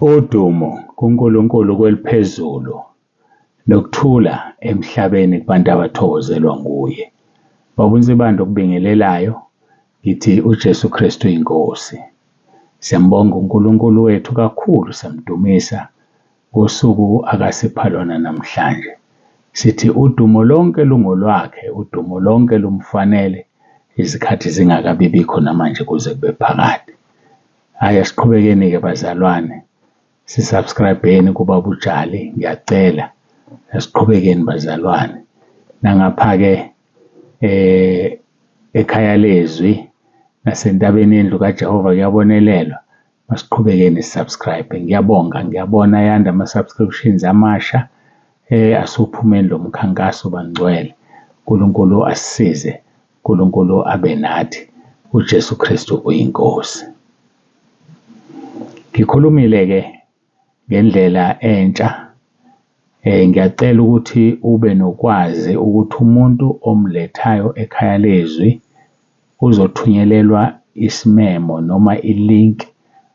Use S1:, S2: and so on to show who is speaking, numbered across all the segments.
S1: Udumo kuNkulunkulu kweliphezulu nokuthula emhlabeni kubantu abathokozelwa nguye. Babunzibanda okubingelelayo, ngithi uJesu Kristu UyiNkosi. Siyambonga uNkulunkulu wethu kakhulu, siyamdumisa ngosuku akasipha lona namhlanje. Sithi udumo lonke lungolwakhe, udumo lonke lumfanele, izikhathi zingakabibikho namanje kuze kube phakade. Hhayi, asiqhubekeni-ke bazalwane, sisubscribe-eni kuBaba uJali, ngiyacela. Asiqhubekeni bazalwane. Nangapha-ke ekhaya lezwi nasentabeni yendlu kaJehova kuyabonelelwa. Masiqhubekeni subscribe. Ngiyabona yanda ama-subscriptions amasha. Asuphumeni lo mkhankaso bangcwele. uNkulunkulu asisize, uNkulunkulu abe nathi. uJesu Kristu UyiNkosi. Ngikhulumile-ke ngendlela entsha. Ngiyacela ukuthi ube nokwazi ukuthi umuntu omlethayo ekhaya lezwi uzothunyelelwa isimemo noma ilink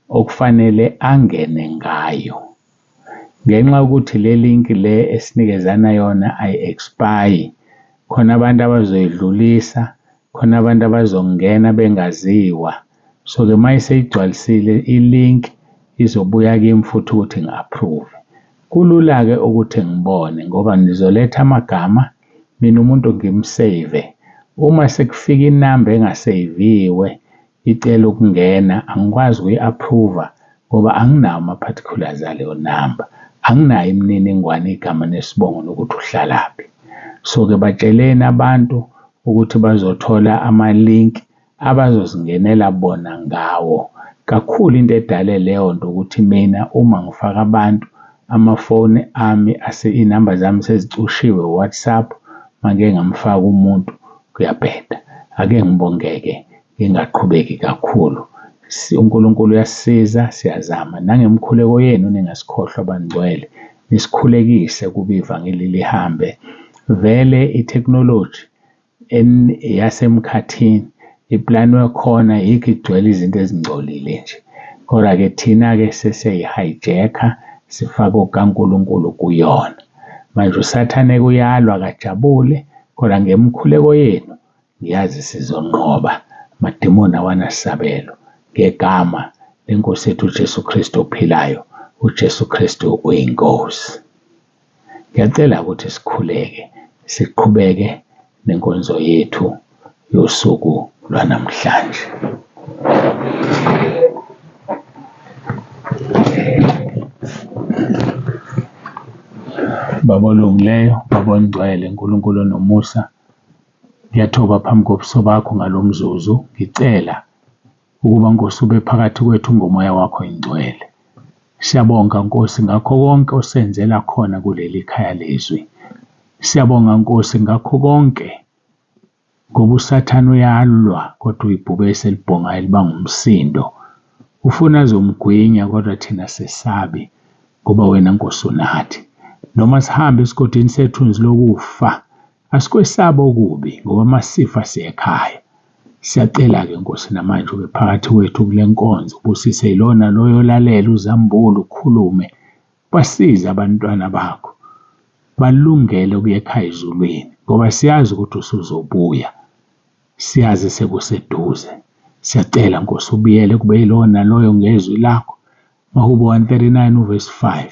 S1: okufanele angene ngayo. Ngenxa yokuthi le link le esinikezana yona ayi-expire, khona abantu abazoyidlulisa, khona abantu abazongena bengaziwa. So-ke uma iseyigcwalisile ilink izobuya kimi futhi ukuthi ngi-approve. Kulula-ke ukuthi ngibone ngoba nizoletha amagama, mina umuntu ngimsave. Uma sekufika inamba engaseyiviwe icela ukungena, angikwazi ukuyi-approve ngoba anginawo ama-particulars aleyo namba. Anginayo imininingwane, igama nesibongo nokuthi uhlalaphi. So-ke batsheleni abantu ukuthi bazothola ama-link abazozingenela bona ngawo. Kakhulu into edale leyo nto ukuthi mina uma ngifaka abantu amafoni ami inamba zami sezicushiwe WhatsApp, manje ngamfaka umuntu kuyabheda. Ake ngibongeke, ngingaqhubeki kakhulu. uNkulunkulu uyasisiza, siyazama. Nangemkhuleko yenu ningasikhohlwa bangcwele, nisikhulekise kube ivangeli lihambe. Vele i-technology yasemkhathini iplanwe khona, yikho igcwele izinto ezingcolile nje. Kodwa-ke thina-ke sesiyayi-hijacker, sifake okaNkulunkulu kuyona. Manje usathane kuyalwa akajabule, kodwa ngemkhuleko yenu ngiyazi sizonqoba. Amadimoni awanasabelo ngegama leNkosi yethu uJesu Kristu ophilayo, uJesu Kristu UyiNkosi. Ngiyacela ukuthi sikhuleke, siqhubeke nenkonzo yethu yosuku lwanamhlanje. Baba olungileyo, Baba ongcwele, uNkulunkulu onomusa, ngiyathoba phambi kobuso bakho ngalo mzuzu. Ngicela ukuba Nkosi ube phakathi kwethu ngomoya wakho oyingcwele. Siyabonga Nkosi ngakho konke osenzela khona kuleli khaya lezwi. Siyabonga Nkosi ngakho konke, ngoba usathane uyalwa kodwa uyibhubesi elibhongayo libanga umsindo. Ufuna azomgwinya kodwa thina sesabi ngoba wena Nkosi unathi. Noma sihambe esigodini sethunzi lokufa, asikwesaba okubi ngoba masifa siyekhaya. Siyacela-ke Nkosi namanje ube phakathi kwethu kule nkonzo, ubusise yilona loyo lalela uzambule ukhulume. Basize abantwana bakho balungele ukuya ekhaya ezulwini ngoba siyazi ukuthi usuzobuya, siyazi sekuseduze. Siyacela Nkosi ubiyele kube yilona loyo ngezwi lakho. Mahubo 139 uvesi 5,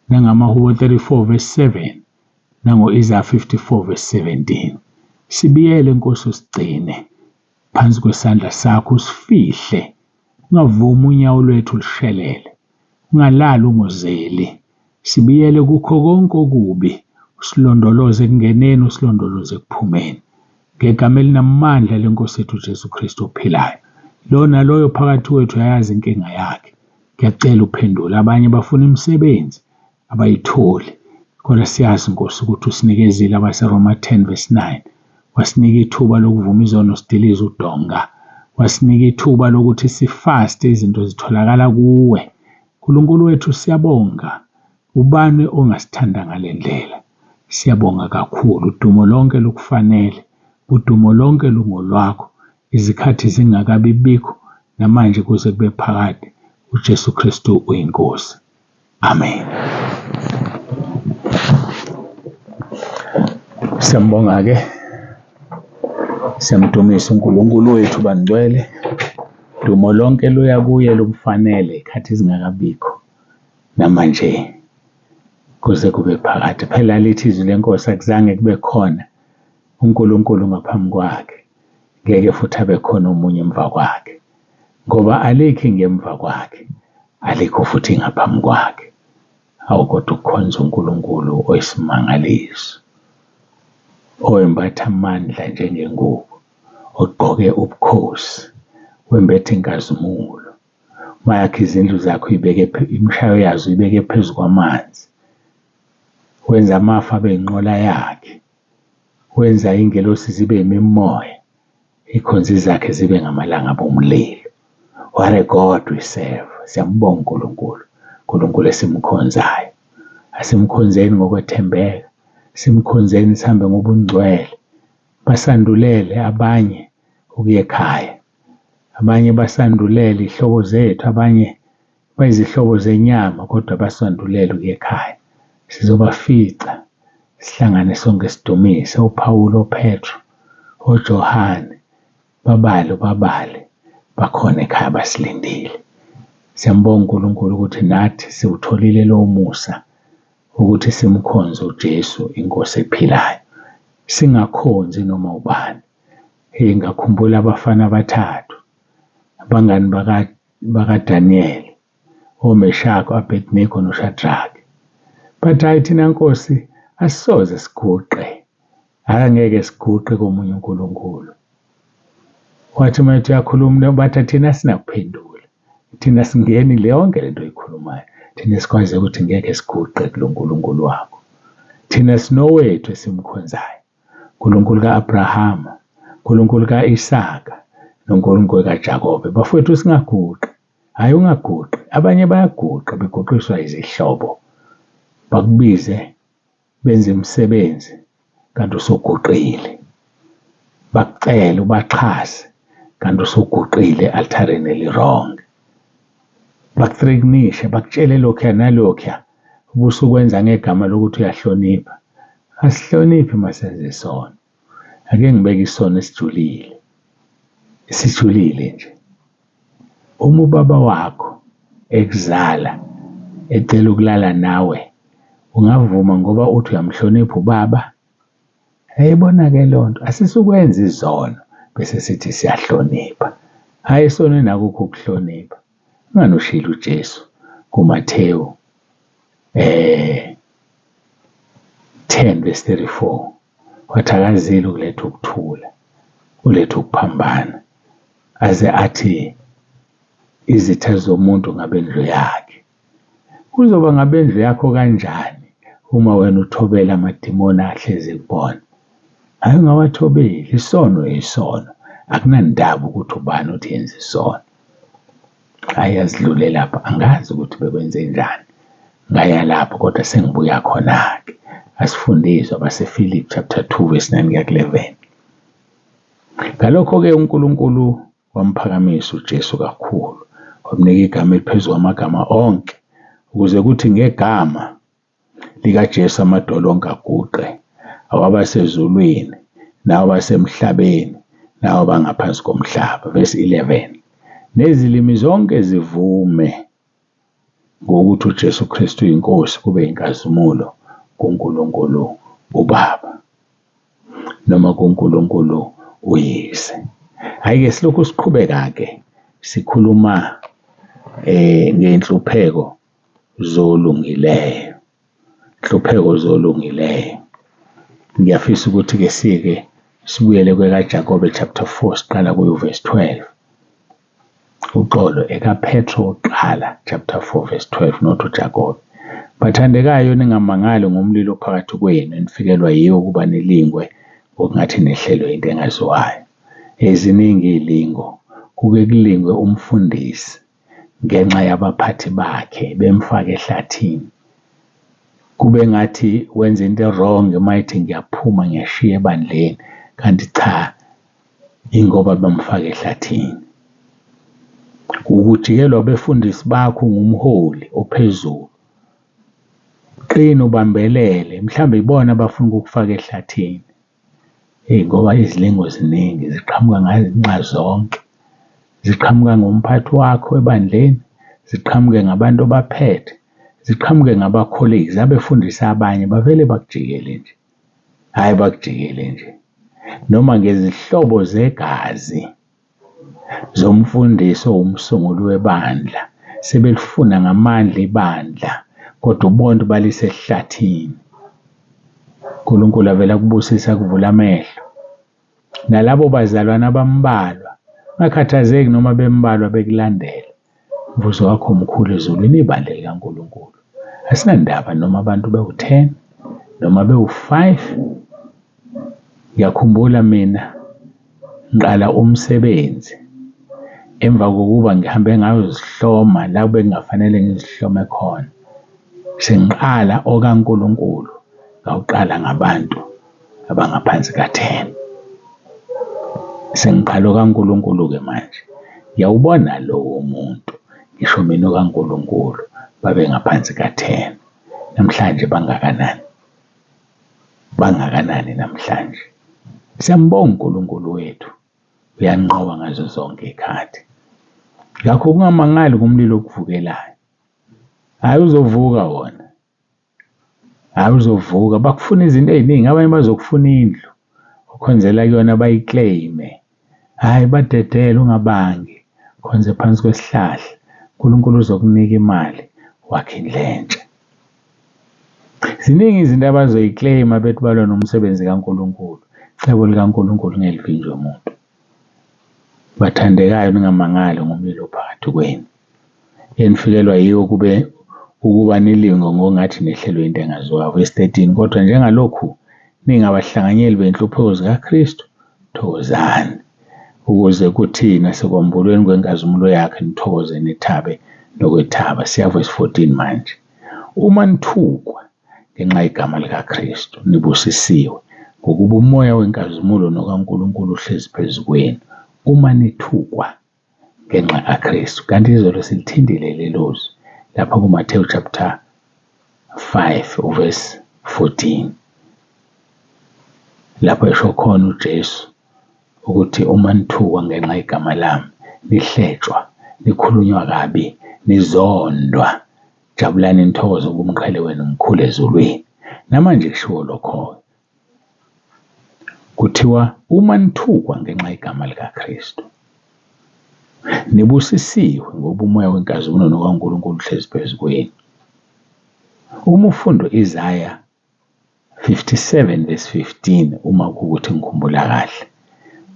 S1: nangamahubo 34 vesi 7, nango-Isaiah 54 vesi 17. Sibiyele Nkosi usigcine phansi kwesandla sakho, usifihle. Ungavumi unyawo lwethu lushelele, ungalali ungozeli. Sibiyele kukho konke okubi, usilondoloze ekungeneni, usilondoloze ekuphumeni. Ngegama elinamandla leNkosi yethu uJesu Kristu ophilayo. Lona loyo phakathi kwethu uyayazi inkinga yakhe. Ngiyacela uphendule. Abanye bafuna imisebenzi abayitholi, kodwa siyazi Nkosi ukuthi usinikezile abaseRoma 10 vesi 9. Wasinika ithuba lokuvuma izono sidilize udonga. Wasinika ithuba lokuthi sifaste, izinto zitholakala kuwe. uNkulunkulu wethu siyabonga. Ubani ongasithanda ngale ndlela? Siyabonga kakhulu. Udumo lonke lukufanele, udumo lonke lungolwakho. Izikhathi zingakabibikho namanje kuze kube phakade. uJesu Kristu uyiNkosi. Amen. Siyambonga-ke, siyamdumisa uNkulunkulu wethu bangcwele. Dumo lonke luya kuye lumfanele ikhathi zingakabikho namanje kuze kube phakade. Phela lithi izwi leNkosi akuzange kube khona uNkulunkulu ngaphambi kwakhe, ngeke futhi abe khona omunye emva kwakhe, ngoba alikho ngemva kwakhe, alikho futhi ngaphambi kwakhe. Awukodwa ukukhonza uNkulunkulu oyisimangaliso, owembatha amandla njengengubo, ogqoke ubukhosi, wembethe inkazimulo. Mayakhe izindlu zakho imishayo yazo ibeke phezu kwamanzi. Wenza amafu abe inqola yakhe, wenza ingelosi zibe imimoya, ikhonzi zakhe zibe ngamalanga bomlilo. What a God we serve. Siyambonga uNkulunkulu, uNkulunkulu esimkhonzayo. Asimkhonzeni ngokwethembeka, simkhonzeni sihambe ngobungcwele. Basandulele abanye ukuya ekhaya, abanye basandulele ihlobo zethu, abanye bayizihlobo zenyama, kodwa basandulele ukuya ekhaya. Sizobafica sihlangane sonke sidumise uPawulo, uPetro, uJohane, babale bakhona ekhaya basilindile. Siyambonga uNkulunkulu ukuthi nathi siwutholile lowo musa ukuthi simkhonze uJesu iNkosi ephilayo, singakhonzi noma ubani. Ngakhumbula abafana abathathu, abangani bakaDaniel, oMeshaki, Abednego noShadraki. Bathi hayi thina Nkosi asisoze siguqe, angeke siguqe komunye uNkulunkulu. Wathi manje uyakhuluma, bathi thina sinakuphendula, thina singeni le yonke lento oyikhulumayo, thina sikwazi ukuthi ngeke siguqe kulo nkulunkulu wakho. Thina sinowethu esimkhonzayo, uNkulunkulu ka-Abrahama, uNkulunkulu ka-Isaka noNkulunkulu kaJakobe. Bafowethu singaguqi, hhayi ungaguqi. Abanye bayaguqa beguqiswa izihlobo, bakubize benze imisebenzi kanti usuguqile, bakucele ubaxhase kanti usuguqile althareni eli-wrong, bakuthrekinishe, bakutshele lokhuya nalokhuya ubusukwenza ngegama lokuthi uyahlonipha. Asihloniphe masenze isono. Ake ngibeke isono esijulile nje. Uma ubaba wakho ekuzala ecela ukulala nawe, ungavuma ngoba uthi uyamhlonipha ubaba? Ayibona-ke leyo nto, asisukwenza izono bese sithi siyahlonipha. Hhayi, esonweni akukho ukuhlonipha. Unganoshila uJesu kuMathewu 10:34, wathi akazile ukuletha ukuthula, uletha ukuphambana, aze athi izitha zomuntu ngabendlu yakhe. Kuzoba ngabendlu yakho kanjani uma wena uthobela amadimoni ahlezi kubona? Hhayi, ungawathobeli. Isono isono, akunandaba ukuthi ubani uthi yenza isono. Hhayi, azidlule lapha, angazi ukuthi bekwenze njani, ngaya lapho kodwa sengibuya khona-ke. Asifundiswa basePhilippi chapter 2:9-11. Ngalokho-ke uNkulunkulu wamphakamisa uJesu kakhulu, wamnika igama eliphezu kwamagama onke, ukuze kuthi ngegama likaJesu amadolo onke aguqe, awabasezulwini nawabasemhlabeni nawabangaphansi komhlaba. Verse 11, nezilimi zonke zivume ngokuthi uJesu Kristu uyiNkosi, kube inkazimulo kuNkulunkulu uBaba noma kuNkulunkulu uYise. Hhayi-ke silokhu siqhubeka-ke sikhuluma ngey'nhlupheko zolungileyo, inhlupheko zolungileyo. Ngiyafisa ukuthi-ke sibuyele kwekaJakobe chapter 4 siqala verse 12. Uxolo ekaPetro oqala chapter 4 verse 12, not uJakobe. Bathandekayo, ningamangali ngomlilo phakathi kwenu enifikelwa yiwo ukuba nilingwe okungathi nehlelwe into engaziwayo. Eziningi iy'lingo, kuke kulingwe umfundisi ngenxa yabaphathi bakhe bemfaka ehlathini. Kube ngathi wenza into wrong, mayithi ngiyaphuma ngiyashiya ebandleni, kanti cha, ingoba bamfaka ehlathini. Ukujikelwa befundisi bakho ngumholi ophezulu. Qina ubambelele, mhlawumbe ibona abafuna ukukufaka ehlathini. Ngoba izilingo ziningi ziqhamuka ngenxa zonke. Ziqhamuka ngomphathi wakho ebandleni, ziqhamuke ngabantu abaphethe, ziqhamuke ngaba-colleagues abefundisa abanye bavele bakujikele nje. Hhayi bakujikele nje. Noma ngezihlobo zegazi zomfundisi owumsunguli webandla sebelifuna ngamandla ibandla, kodwa ubona balise esihlathini. uNkulunkulu avela kubusisa kuvula amehlo. Nalabo bazalwana abambalwa ungakhathazeki noma bembalwa bekulandela. Umvuzo wakho omkhulu ezulwini ibandla likaNkulunkulu. Asinandaba noma abantu bewu-10 noma bewu-5. Ngiyakhumbula mina ngiqala umsebenzi emva kokuba ngihambe ngayozihloma la bekungafanele ngizihlome khona. Sengiqala okaNkulunkulu ngawuqala ngabantu abangaphansi ka-10. Sengiqala okaNkulunkulu-ke manje. Ngiyawubona lowo muntu, ngisho mina okaNkulunkulu babe ngaphansi ka-10. Namhlanje bangakanani namhlanje. Siyambonga uNkulunkulu wethu, uyanqoba ngazo zonke izikhathi. Ngakho kungamangali kumlilo okuvukelayo. Hhayi uzovuka wona. Hhayi uzovuka. Bakufuna izinto ey'ningi, abanye bazokufuna indlu ukhonzela kuyona bayikleyime. Hhayi badedele ungabangi, khonze phansi kwesihlahla. uNkulunkulu uzokunika imali wakhe indlu entsha. Ziningi izinto abazoyikleyima bethi balwa nomsebenzi kaNkulunkulu. Icebo likaNkulunkulu ngelivinjwe umuntu. Bathandekayo ningamangali ngomlilo phakathi kwenu. Yenifikelwa yiwo ukuba nilingo ngongathi nehlelwe into engaziwa. Verse 13, kodwa njengalokhu ningabahlanganyeli benhlupho zikaKristu, thokozani, ukuze kuthina sekwambulweni kwenkazimulo yakhe nithokoze nithabe nokwethaba. Siya verse 14 manje. Uma nithukwa ngenxa yegama likaKristu, nibusisiwe ngokuba umoya wenkazimulo nokaNkulunkulu uhlezi phezu kwenu. Uma nithukwa ngenxa kaKristu. Kanti izolo silithindile lelozi lapha kuMathewu chapter 5 verse 14. Lapho esho khona uJesu ukuthi uma nithukwa ngenxa yegama lami, nihletshwa, nikhulunywa kabi, nizondwa, jabulani nithokoze ngoba umqhele wenu mkhulu ezulwini. Namanje kushiwo lokho. Kuthiwa uma nithukwa ngenxa yegama likaKristu, nibusisiwe ngoba umoya wenkazimulo nokaNkulunkulu uhlezi phezu kwenu. Uma ufunda Isaya 57 verse 15, uma kuwukuthi ngikhumbula kahle,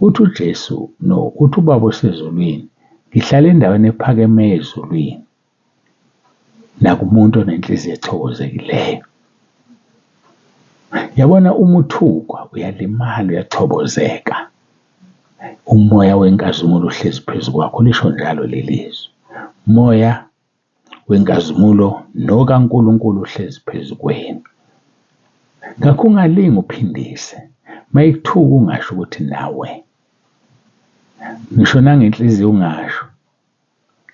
S1: uthi uJesu uthi ubaba osezulwini, ngihlala endaweni ephakeme ezulwini, nakumuntu onenhliziyo ethokozekileyo. Yabona uma uthukwa uyalimala, uyathobozeka. Umoya wenkazimulo uhlezi phezu kwakho. Lisho njalo lelizwi. Umoya wenkazimulo nokaNkulunkulu uhlezi phezu kwenu. Ngakho ungalingi uphindise. Mayikuthuka ungasho ukuthi nawe. Ngisho nangenhliziyo ungasho.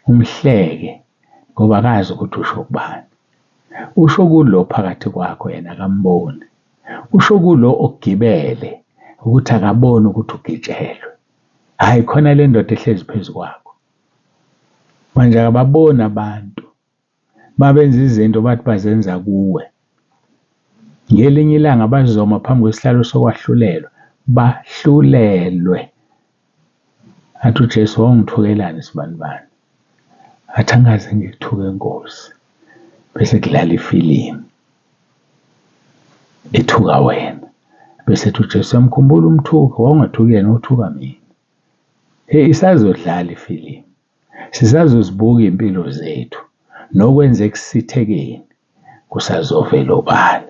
S1: Umhleke ngoba akazi ukuthi usho kubani. Usho kulo phakathi kwakho yena akamboni. Usho kulo okugibele ukuthi akaboni ukuthi ugitshelwe. Hayi khona le ndoda ehlezi phezu kwakho. Manje akababona abantu babenza izinto bathi bazenza kuwe. Ngelinye ilanga bazoma phambi kwesihlalo sokwahlulelwa, bahlulelwe. Athi uJesu wangithukelani sibanibani? Athi angaze ngikuthuke Nkosi. Bese kudlala ifilimu ethuka wena. Bese ethi uJesu yamkhumbula umthuko, wawungathuki yena uthuka mina. Isazodlala ifilimu. Sisazozibuka impilo zethu nokwenza ekusithekeni kusazovela obala.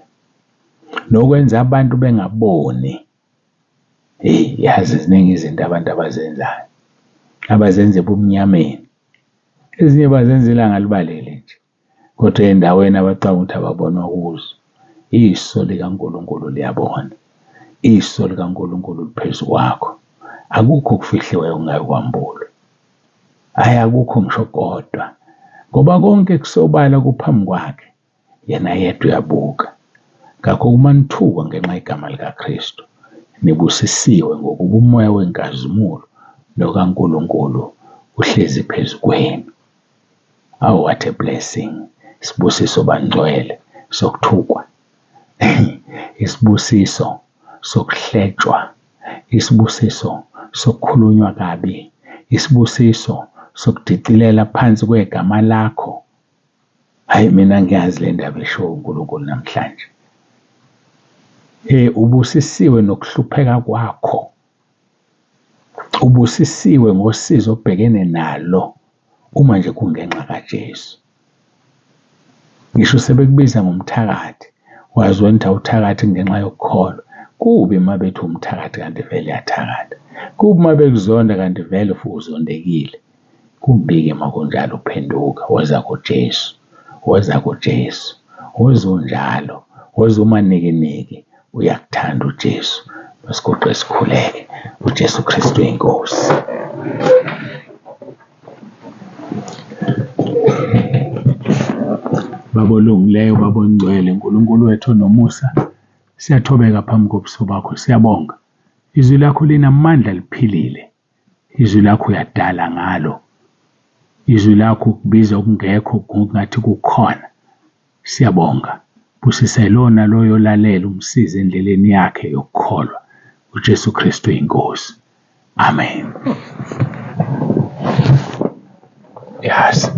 S1: Nokwenza abantu bengaboni. Yazi ziningi izinto abantu abazenzayo. Abazenza ebumnyameni. Ezinye bazenza ilanga libalele nje. Kodwa endaweni abacabanga ukuthi ababonwa kuzo. Iso likaNkulunkulu liyabona. Iso likaNkulunkulu liphezu kwakho. Akukho okufihliweyo ongayikwambula. Akukho ngisho kodwa, ngoba konke kusobala kuphambi kwakhe, yena yedwa uyabuka. Ngakho uma nithuka ngenxa yegama likaKristu, nibusisiwe ngokuba umoya wenkazimulo nokaNkulunkulu uhlezi phezu kwenu. Oh, what a blessing! Isibusiso bangcwele sokuthukwa, isibusiso sokuhletshwa, isibusiso sokukhulunywa kabi, isibusiso sokudicilela phansi kwegama lakho. Hayi, mina ngiyazi le ndaba esho uNkulunkulu namhlanje. Ubusisiwe nokuhlupheka kwakho, ubusisiwe ngosizo obhekene nalo uma nje kungenxa kaJesu. Ngisho sebekubiza ngomthakathi, wazi wena awuthakathi ngenxa yokukholwa. Kubi uma bethi umthakathi kanti vele uyathakatha. Kubi uma bekuzonda kanti vele futhi uzondekile. Kubi-ke uma kunjalo uphenduka woza kuJesu, woza kuJesu, woza unjalo, woza umanekeneke. Uyakuthanda uJesu. Masiguqe sikhuleke. UJesu Kristu UyiNkosi. Baba olungileyo, Baba ongcwele, uNkulunkulu wethu onomusa, siyathobeka phambi kobuso bakho, siyabonga. Izwi lakho linamandla liphilile. Izwi lakho uyadala ngalo. Izwi lakho kubiza okungekho ngokungathi kukhona. Siyabonga. Busisa lona loyo lalela umsize endleleni yakhe yokukholwa. UJesu Kristu UyiNkosi. Amen. Yes.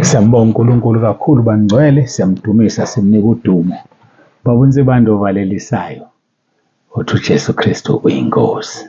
S1: Siyambonga uNkulunkulu kakhulu bangcwele, siyamdumisa, simnika udumo. Babonze bantu ovalelisayo. Uthi uJesu Kristu UyiNkosi.